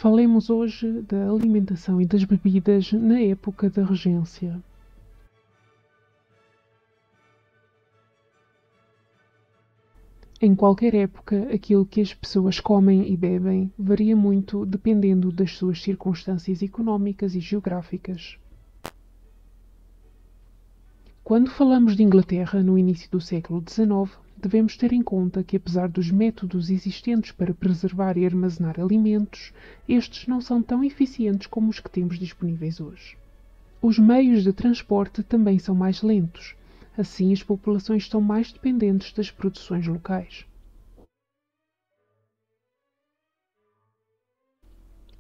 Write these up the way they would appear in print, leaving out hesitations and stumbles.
Falemos hoje da alimentação e das bebidas na época da regência. Em qualquer época, aquilo que as pessoas comem e bebem varia muito dependendo das suas circunstâncias económicas e geográficas. Quando falamos de Inglaterra no início do século XIX, devemos ter em conta que, apesar dos métodos existentes para preservar e armazenar alimentos, estes não são tão eficientes como os que temos disponíveis hoje. Os meios de transporte também são mais lentos, assim as populações estão mais dependentes das produções locais.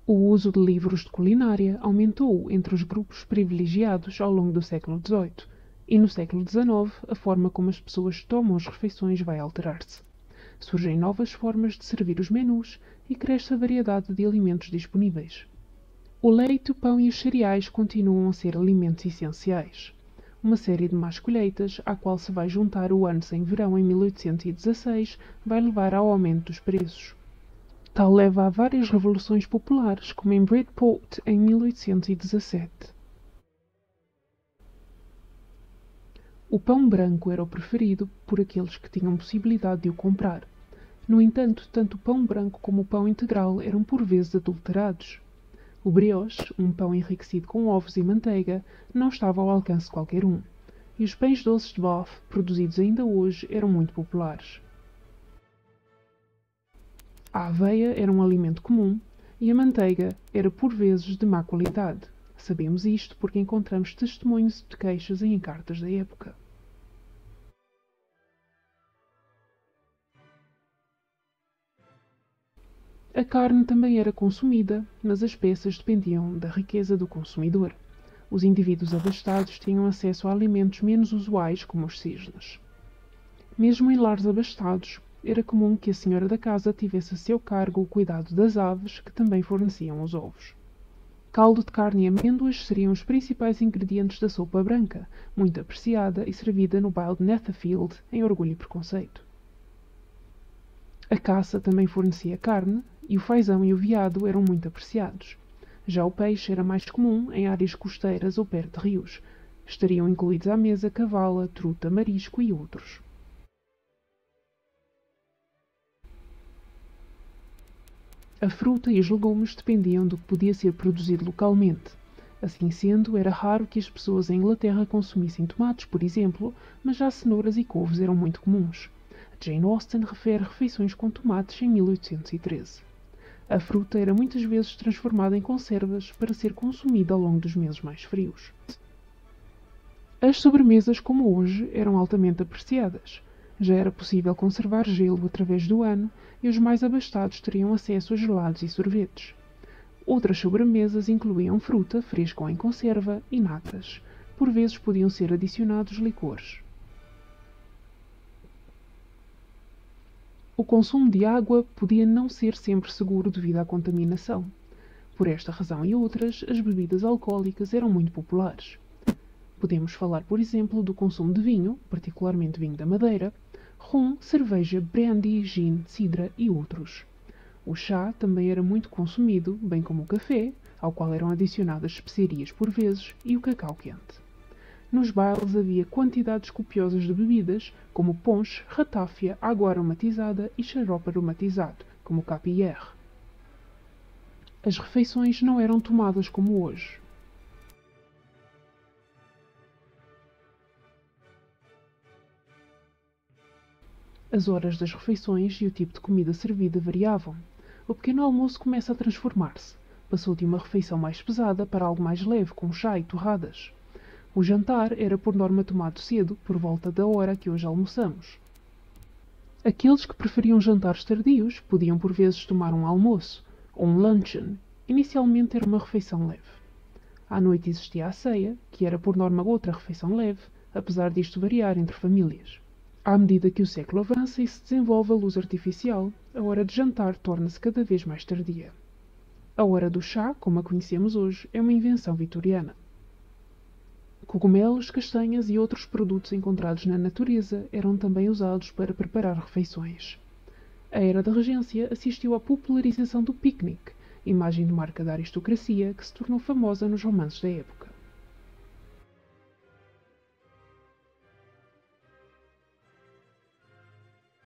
O uso de livros de culinária aumentou entre os grupos privilegiados ao longo do século XVIII, e no século XIX a forma como as pessoas tomam as refeições vai alterar-se. Surgem novas formas de servir os menus e cresce a variedade de alimentos disponíveis. O leite, o pão e os cereais continuam a ser alimentos essenciais. Uma série de más colheitas, à qual se vai juntar o ano sem verão em 1816, vai levar ao aumento dos preços. Tal leva a várias revoluções populares, como em Bridport em 1817. O pão branco era o preferido por aqueles que tinham possibilidade de o comprar. No entanto, tanto o pão branco como o pão integral eram por vezes adulterados. O brioche, um pão enriquecido com ovos e manteiga, não estava ao alcance de qualquer um, e os pães doces de Bath, produzidos ainda hoje, eram muito populares. A aveia era um alimento comum e a manteiga era por vezes de má qualidade. Sabemos isto porque encontramos testemunhos de queixas em cartas da época. A carne também era consumida, mas as peças dependiam da riqueza do consumidor. Os indivíduos abastados tinham acesso a alimentos menos usuais, como os cisnes. Mesmo em lares abastados, era comum que a senhora da casa tivesse a seu cargo o cuidado das aves, que também forneciam os ovos. Caldo de carne e amêndoas seriam os principais ingredientes da sopa branca, muito apreciada e servida no baile de Netherfield, em Orgulho e Preconceito. A caça também fornecia carne, e o fazão e o veado eram muito apreciados. Já o peixe era mais comum em áreas costeiras ou perto de rios. Estariam incluídos à mesa cavala, truta, marisco e outros. A fruta e os legumes dependiam do que podia ser produzido localmente. Assim sendo, era raro que as pessoas em Inglaterra consumissem tomates, por exemplo, mas já cenouras e couves eram muito comuns. Jane Austen refere refeições com tomates em 1813. A fruta era muitas vezes transformada em conservas para ser consumida ao longo dos meses mais frios. As sobremesas, como hoje, eram altamente apreciadas. Já era possível conservar gelo através do ano e os mais abastados teriam acesso a gelados e sorvetes. Outras sobremesas incluíam fruta, fresca ou em conserva, e natas. Por vezes podiam ser adicionados licores. O consumo de água podia não ser sempre seguro devido à contaminação. Por esta razão e outras, as bebidas alcoólicas eram muito populares. Podemos falar, por exemplo, do consumo de vinho, particularmente vinho da Madeira, rum, cerveja, brandy, gin, cidra e outros. O chá também era muito consumido, bem como o café, ao qual eram adicionadas especiarias por vezes, e o cacau quente. Nos bailes havia quantidades copiosas de bebidas, como ponche, ratafia, água aromatizada e xarope aromatizado, como o capillaire. As refeições não eram tomadas como hoje. As horas das refeições e o tipo de comida servida variavam. O pequeno almoço começa a transformar-se. Passou de uma refeição mais pesada para algo mais leve, com chá e torradas. O jantar era por norma tomado cedo, por volta da hora que hoje almoçamos. Aqueles que preferiam jantares tardios podiam por vezes tomar um almoço, ou um luncheon. Inicialmente era uma refeição leve. À noite existia a ceia, que era por norma outra refeição leve, apesar disto variar entre famílias. À medida que o século avança e se desenvolve a luz artificial, a hora de jantar torna-se cada vez mais tardia. A hora do chá, como a conhecemos hoje, é uma invenção vitoriana. Cogumelos, castanhas e outros produtos encontrados na natureza eram também usados para preparar refeições. A Era da Regência assistiu à popularização do piquenique imagem de marca da aristocracia que se tornou famosa nos romances da época.